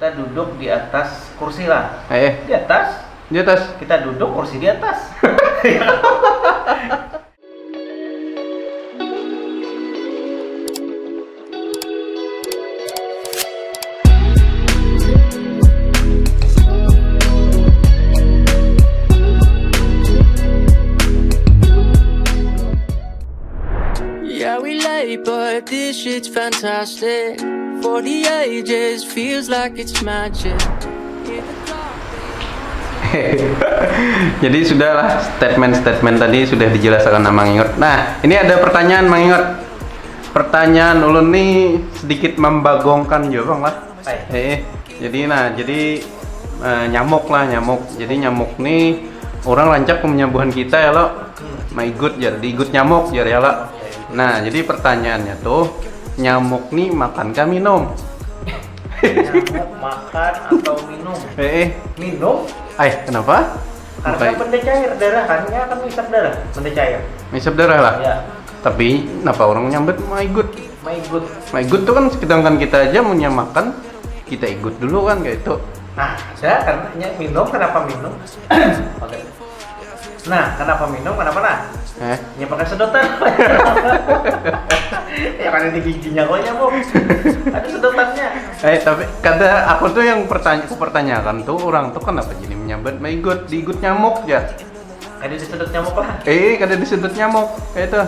kita duduk di atas kursi lah. Di atas. Di atas. Kita duduk kursi di atas. Yeah, we late, but this shit's fantastic. For the ages, feels like it's magic. Jadi sudahlah, statement-statement tadi sudah dijelaskan sama Mang Ingot. Nah, ini ada pertanyaan Mang Ingot. Pertanyaan ulun nih sedikit membagongkan juga Bang lah. Jadi nyamuk lah, nyamuk. Jadi nyamuk nih orang rancak penyembuhan kita ya lo. Maigut jadi igut nyamuk ya lo. Nah, jadi pertanyaannya tuh, nyamuk nih makan kah minum? Nyamuk makan atau minum? Minum? Kenapa? Karena benda cair darah kan, ya kan ngisap darah, benda cair. Ngisap darah lah. Ya. Tapi kenapa orang nyambet maigut? Maigut tuh kan sedangkan kita aja mau makan, kita igut dulu kan kayak itu. Nah, saya karena minum, kenapa minum? Oke. Nah, kenapa minum? Kenapa nah? Ya pakai sedotan. Ya kan di giginya kok nyamuk. Ada sedotannya. Tapi kata aku tuh yang pertanyakan tuh orang tuh kenapa jadi menyambet maigut diigut nyamuk ya? Ada disedot nyamuk lah. Kada disedot nyamuk kayak itu.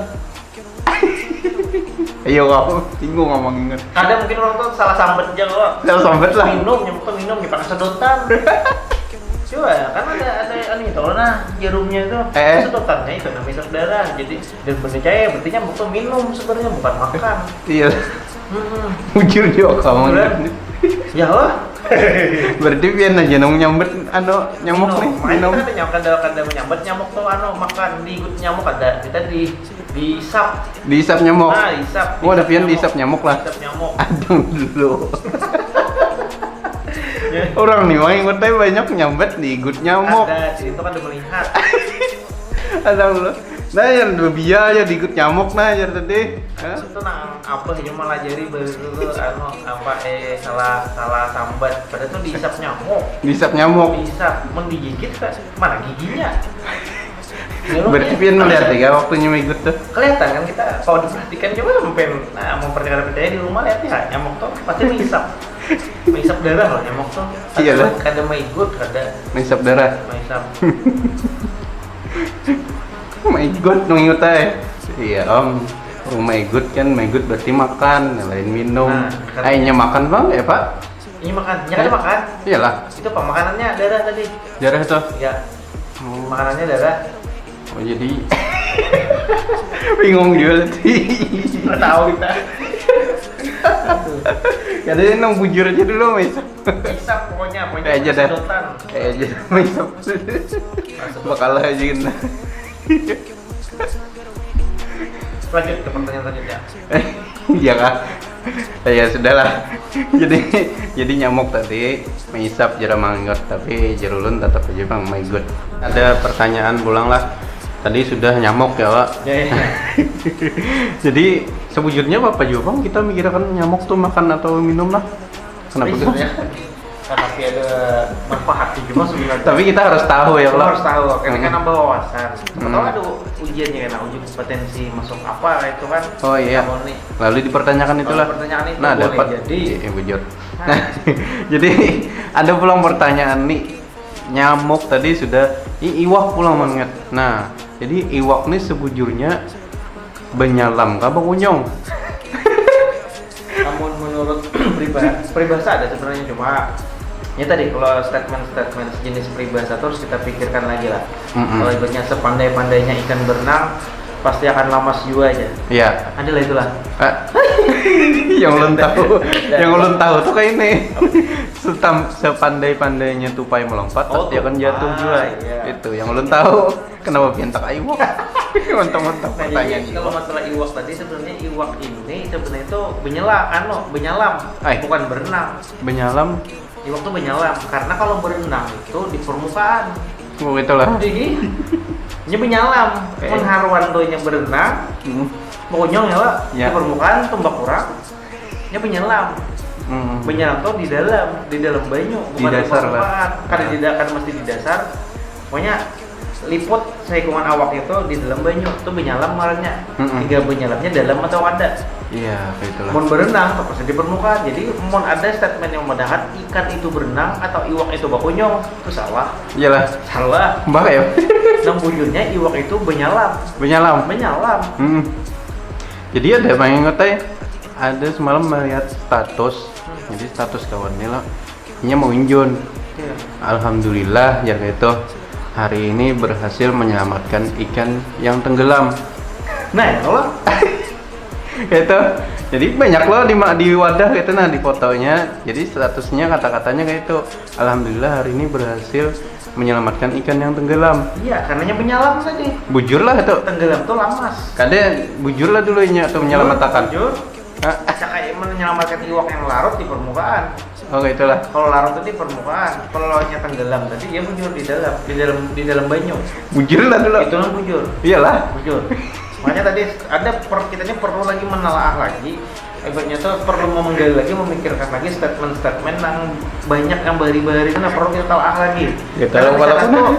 Ayo kamu bingung ngomong inget. Kadang mungkin orang tuh salah sambet aja kok. Salah sambet lah. Minum, nyamuk tuh minum dipakai sedotan. Coba kan ada itu nah jarumnya itu sedotannya itu namanya isap darah. Jadi dan benda cair berarti nyamuk tuh minum sebenarnya bukan makan. Iya. Mujur juga kamu. Ya lah. Berarti biar aja nyambet nyamuk nih minum. Kada menyambet nyamuk tuh makan diigut nyamuk ada kita diisap nyamuk. Nah, diisap. Ada pian diisap nyamuk lah. Diisap nyamuk. Aduh dulu. Orang nih main ngerti banyak nyambet diigut nyamuk. Ada, itu kan udah melihat. Ada dulu. Nah yang lebih aja diigut nyamuk nah ya tadi. Itu nang apa ya malah jari baru dulu salah sambat. Padahal tuh diisap nyamuk. Diisap nyamuk. Diisap, mendigigit kan? Mana giginya? Berarti pian melihat ya waktunya maigut tuh. Kelihatan kan kita kalau diperhatikan coba memperhatikan percaya di rumah lihat ya nyamuk tuh pasti mengisap darah loh nyamuk tuh. Iya lah. Kada maigut, kada mengisap darah. Mengisap. Maigut nginget aja. Iya om. Maigut kan maigut berarti makan, lain minum. Akhirnya makan bang ya pak? Ini makan, kan makan? Iyalah. Itu pak makanannya darah tadi. Darah tuh? Iya. Makanannya darah. Oh jadi bingung juga tadi. Nggak tahu kita. Katanya nang bujur aja dulu Maisap. Pokoknya aja dah. Aja Maisap. Bakal aja gitu. Lanjut ke pertanyaan selanjutnya. Iya kak. Ya sudahlah. Jadi nyamuk tadi Maisap jarang manggut tapi jarulun tetap aja bang maigut. Ada pertanyaan pulang lah. Tadi sudah nyamuk ya pak. Jadi sebujurnya apa juga bang kita mikirkan nyamuk tuh makan atau minum lah. Kenapa gitu? Tapi ada manfaat juga sebenarnya. Tapi kita harus tahu ya harus tahu. Karena kan nambah wawasan. Kalau ada ujiannya kan, uji kompetensi masuk apa itu kan. Oh iya. Lalu dipertanyakan itulah. Itu nah dapat. Jadi bujur. Nah, jadi ada pulang pertanyaan nih. Nyamuk tadi sudah iwak pulang mengingat. Nah, jadi iwak nih sebujurnya benyalam kah bang Unyong? Namun menurut peribahasa ada sebenarnya cuma ya tadi kalau statement sejenis peribahasa terus kita pikirkan lagi lah. Kalau ibaratnya sepandai-pandainya ikan berenang pasti akan lamas juga aja. Iya. Adalah itulah. Yang ulun tahu tuh kayak ini. Sepandai-pandainya tupai melompat pasti akan jatuh juga. Iya. Itu yang ulun tahu. Kenapa piantak iwak? Mantap pertanyaan. Kalau masalah iwak tadi sebenarnya iwak ini sebenarnya itu benyalam, bukan berenang. Benyalam. Iwak tuh benyalam karena kalau berenang itu di permukaan. Oh itulah. Jadi nya benyalam. Pengharuan doanya berenang. Monyong ya, Pak. Di permukaan tumbak kurang. Nya benyalam. Menyelam tuh di dalam banyu, Di dasar lah. permukaan. Kan tidak kan mesti di dasar. Pokoknya liput sekungan awak itu di dalam banyu tuh menyelam marahnya. Tiga menyelamnya dalam atau ada. Iya, itulah. Mon berenang pasti di permukaan. Jadi mon ada statement yang medahat ikan itu berenang atau iwak itu bakunyong, itu salah. Iyalah. Salah. Mbak ya. Yang bujurnya iwak itu menyelam. Menyelam. Jadi ada yang inget ada semalam melihat status. Jadi status kawannya lah. Ini mau injun. iya. Alhamdulillah ya gitu. Hari ini berhasil menyelamatkan ikan yang tenggelam. Nah, kalau Gitu. Jadi banyak loh di wadah gitu nah di fotonya. Jadi statusnya kata-katanya kayak itu. Alhamdulillah hari ini berhasil menyelamatkan ikan yang tenggelam. iya, karenanya menyelam saja. Bujur lah itu. Tenggelam tuh lamas. Kade bujur lah dulu nya tuh menyelamatkan. Bujur. Hah? Kayak menyelamatkan iwak yang larut di permukaan. Oh itulah. Kalau larut itu di permukaan, kalau nya tenggelam tadi dia bujur di dalam banyu. Bujur lah dulu. Itu kan bujur. Iyalah. Bujur. Makanya tadi kitanya perlu lagi menelaah lagi. Ibaratnya tuh perlu menggali lagi, memikirkan lagi statement-statement yang banyak yang bari-bari itu perlu kita telaah lagi. Kita Karena kalau misalkan tuh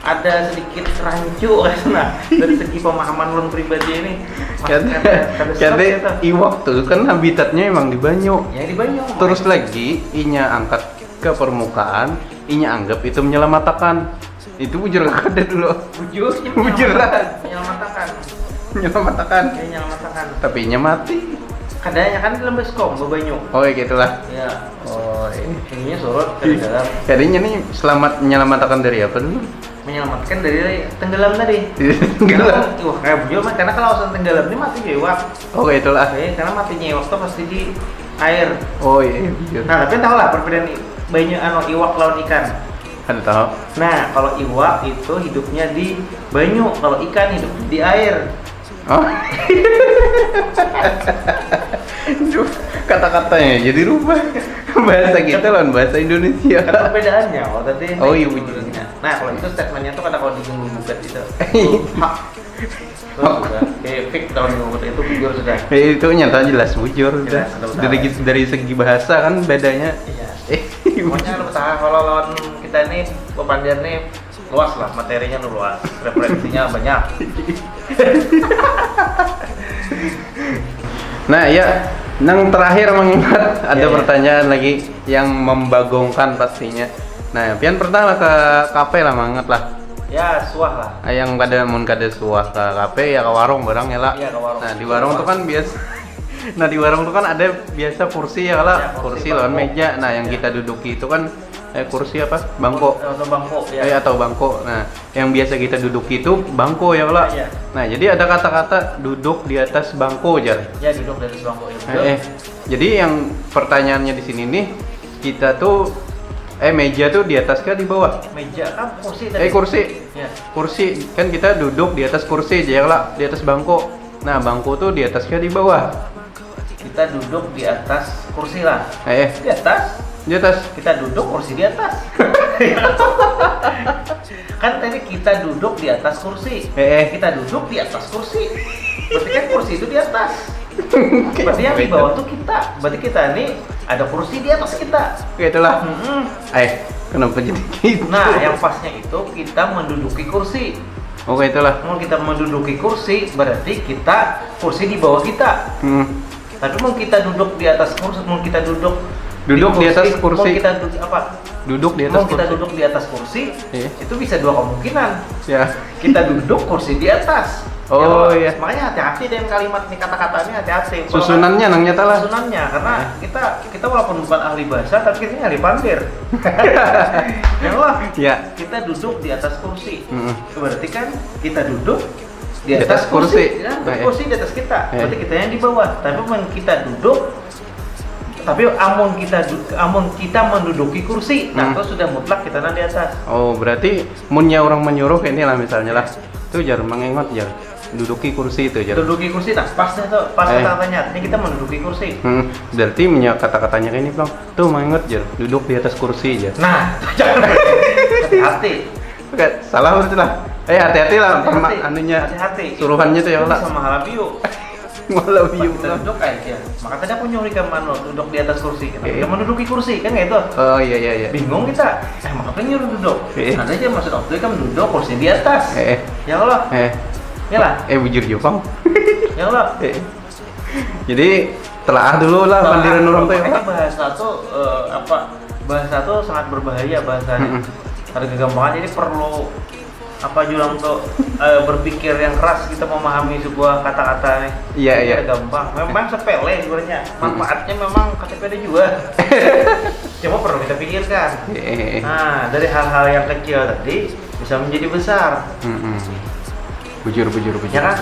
ada sedikit rancu karena dari segi pemahaman lu pribadi ini. Jadi iwak tuh kan habitatnya emang di banyu. Ya di banyu. Terus lagi inya angkat ke permukaan, inya anggap itu menyelamatkan. Itu bujur gak ada dulu. Bujur lah. Menyelamatkan. Tapi inya mati. Kadanya kan dalam baskom ke banyu. Oh ya gitulah. Ya. Oh Ininya surut ke dalam. Jadinya nih menyelamatkan dari apa dulu? Menyelamatkan dari tenggelam tadi. Tenggelam. Wah, kayak bujur mah karena kalau langsung tenggelam ini mati iwak. Oh itulah. Karena matinya iwak tuh pasti di air. Oh iya bujur. Nah, tapi tahu lah perbedaan banyu iwak lawan ikan. Ada tahu? Nah, kalau iwak itu hidupnya di banyu, kalau ikan hidup di air. Oh. Duh, kata-katanya jadi rubah. Bahasa kita lawan bahasa Indonesia. Kan perbedaannya, tadi. Oh iya bujurnya. Nah, kalau itu statementnya tuh kata kalau digunggu gugat itu. Hak. Kayak fix kalau digunggu itu bujur sudah. Itu nyata jelas bujur udah. Dari segi bahasa kan bedanya. Iya. Pokoknya lu usaha kalau lawan kita ini Pepandian nih luas lah, materinya luas, referensinya banyak. Nah ya, yang terakhir mengingat ada Iya. pertanyaan lagi yang membagongkan pastinya. Nah, pian pertama ke kafe lah banget lah. Ya, suah lah. Yang kada suah ke kafe ya ke warung barang ya lah. Iya, ke warung. Nah, di warung tuh kan biasa. Nah, di warung tuh kan ada biasa kursi ya lah, Ya, kursi bangko. lawan meja. Nah, yang Ya. kita duduki itu kan kursi apa? Bangko. Atau bangko ya. Atau bangko. Nah, yang biasa kita duduki itu bangko ya lah. Iya. Nah, jadi ada kata-kata duduk di atas bangko aja. Ya, duduk dari bangko ya. Jadi yang pertanyaannya di sini nih, kita tuh meja tuh di atas kah di bawah? Meja kan kursi tadi. Kursi. Ya. Kursi kan kita duduk di atas kursi aja lah, di atas bangko. Nah, bangko tuh di atas kah di bawah? Kita duduk di atas kursi lah. Di atas. Di atas. Kita duduk kursi di atas. Kan tadi kita duduk di atas kursi. Kita duduk di atas kursi. Berarti kan kursi itu di atas. Berarti yang di bawah tuh kita. Berarti kita nih ada kursi di atas kita. Itulah. Kenapa jadi gitu? Nah, yang pasnya itu kita menduduki kursi. Oke, itulah. Mau kita menduduki kursi, berarti kita kursi di bawah kita. Tapi mau kita duduk di atas kursi, mau kita duduk di atas kursi. Mau kita duduk apa? Duduk di atas mau kita kursi. duduk di atas kursi, itu bisa dua kemungkinan. Ya. Kita duduk kursi di atas. Oh iya. Makanya hati-hati dengan kalimat nih, kata-katanya hati-hati. Susunannya nang nyata lah. Susunannya karena kita walaupun bukan ahli bahasa tapi kita ahli pandir. Ya Allah. Ya. Kita duduk di atas kursi. Berarti kan kita duduk di atas, atas kursi. Ya, kursi di atas kita. Berarti kita yang di bawah. Tapi when kita duduk amun kita menduduki kursi, nah itu sudah mutlak kita di atas. Oh, berarti munnya orang menyuruh ini lah misalnya lah. Itu jar mengengot jar. Duduki kursi itu jar. Duduki kursi, nah pas kata-katanya, ini kita menduduki kursi. Berarti kata-katanya kayak ini bang. Tuh mengengot jar, duduk di atas kursi jar. Nah, jangan hati-hati. Oke, salah berarti lah. Hati-hati lah, Hati-hati. anunya. Hati-hati. Suruhannya tuh ya Itu lah. sama halabiu. Malah view kita duduk aja. Maka tadi aku nyuri Mano duduk di atas kursi. Kita menduduki kursi kan nggak itu? Oh iya. Bingung kita. Maka nyuruh duduk. Ada aja maksud waktu kan duduk kursi di atas. Ya Allah. Ya lah. Bujur Jepang. Ya Allah. Jadi telaah dulu lah pandiran orang tuh. Makanya bahasa tuh bahasa tuh sangat berbahaya bahasanya. Ada kegampangan, jadi perlu juga untuk berpikir yang keras kita memahami sebuah kata-kata nih. Iya. Gampang. Memang sepele sebenarnya. Manfaatnya memang sepele juga. Cuma perlu kita pikirkan. Nah, dari hal-hal yang kecil tadi bisa menjadi besar. Bujur. Ya kan?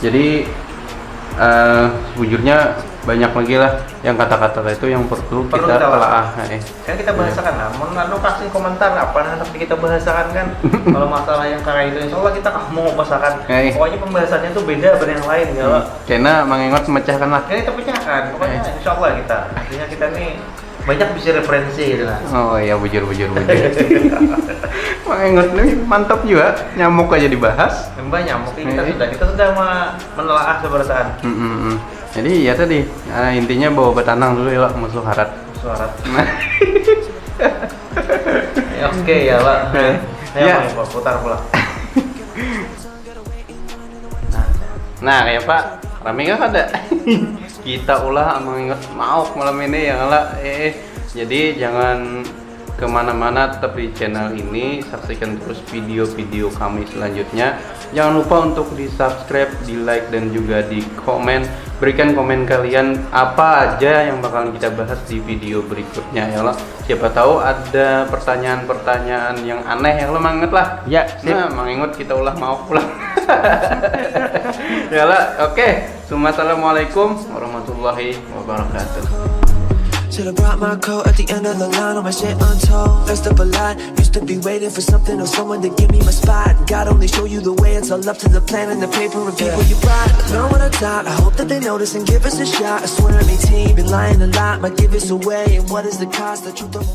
Jadi sejujurnya banyak lagi lah yang kata-kata itu yang perlu kita telaah. Kan kita bahasakan lah, mau kasih komentar apa nanti kita bahasakan kan. Kalau masalah yang kayak itu, insya Allah kita mau bahasakan. Pokoknya pembahasannya tuh beda dari yang lain ya. Karena mengingat memecahkan lah. Kita pecahkan, pokoknya insya Allah kita. Artinya kita nih banyak bisa referensi gitu lah. Oh iya, bujur. Mengingat nih mantap juga, nyamuk aja dibahas. Nyamuk kita sudah menelaah seberasaan. Jadi ya tadi intinya bawa betanang dulu ya musuh harat. Oke ya Pak. Putar pulang. Nah kayak Pak Rami kan ada. Kita ulah mengingat mau malam ini ya lah. Jadi jangan kemana-mana, tetap di channel ini, saksikan terus video-video kami selanjutnya. Jangan lupa untuk di subscribe, di like, dan juga di komen. Berikan komen kalian apa aja yang bakalan kita bahas di video berikutnya ya Allah. Siapa tahu ada pertanyaan-pertanyaan yang aneh yang lo manget lah. Ya, nah, mengingat kita ulah mau pulang. Ya Allah, oke. Assalamualaikum warahmatullahi wabarakatuh. Should've brought my coat at the end of the line, all my shit untold. Messed up a lot, used to be waiting for something or someone to give me my spot. God only show you the way, it's all up to the plan and the paper and people you brought. Learn what I taught, I hope that they notice and give us a shot. I swear I maintain, been lying a lot, might give us away. And what is the cost, the truth of